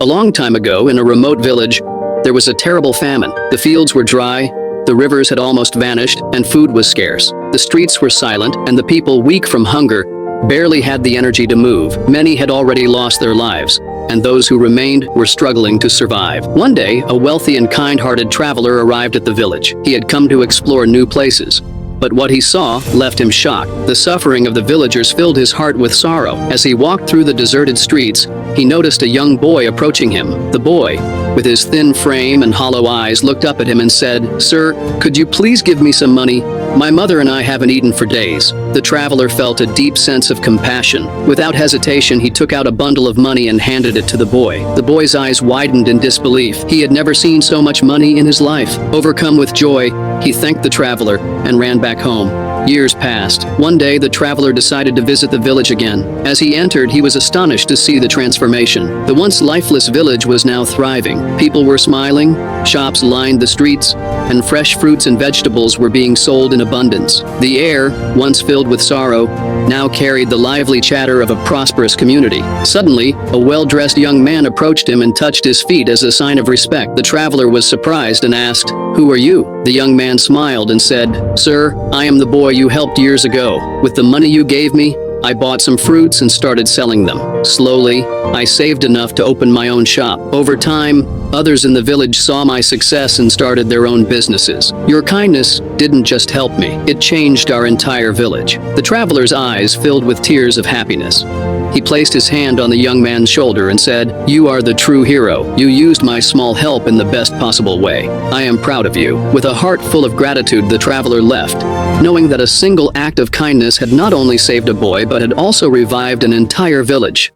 A long time ago, in a remote village, there was a terrible famine. The fields were dry, the rivers had almost vanished, and food was scarce. The streets were silent, and the people, weak from hunger, barely had the energy to move. Many had already lost their lives, and those who remained were struggling to survive. One day, a wealthy and kind-hearted traveler arrived at the village. He had come to explore new places. But what he saw left him shocked. The suffering of the villagers filled his heart with sorrow. As he walked through the deserted streets, he noticed a young boy approaching him. The boy, with his thin frame and hollow eyes, looked up at him and said, "Sir, could you please give me some money? My mother and I haven't eaten for days." The traveler felt a deep sense of compassion. Without hesitation, he took out a bundle of money and handed it to the boy. The boy's eyes widened in disbelief. He had never seen so much money in his life. Overcome with joy, he thanked the traveler and ran back home. Years passed. One day, the traveler decided to visit the village again. As he entered, he was astonished to see the transformation. The once lifeless village was now thriving. People were smiling, shops lined the streets, and fresh fruits and vegetables were being sold in abundance. The air, once filled with sorrow, now carried the lively chatter of a prosperous community. Suddenly, a well-dressed young man approached him and touched his feet as a sign of respect. The traveler was surprised and asked, "Who are you?" The young man smiled and said, "Sir, I am the boy you helped years ago. With the money you gave me, I bought some fruits and started selling them. Slowly, I saved enough to open my own shop. Over time, others in the village saw my success and started their own businesses. Your kindness didn't just help me, it changed our entire village." The traveler's eyes filled with tears of happiness. He placed his hand on the young man's shoulder and said, "You are the true hero. You used my small help in the best possible way. I am proud of you." With a heart full of gratitude, the traveler left, knowing that a single act of kindness had not only saved a boy but had also revived an entire village.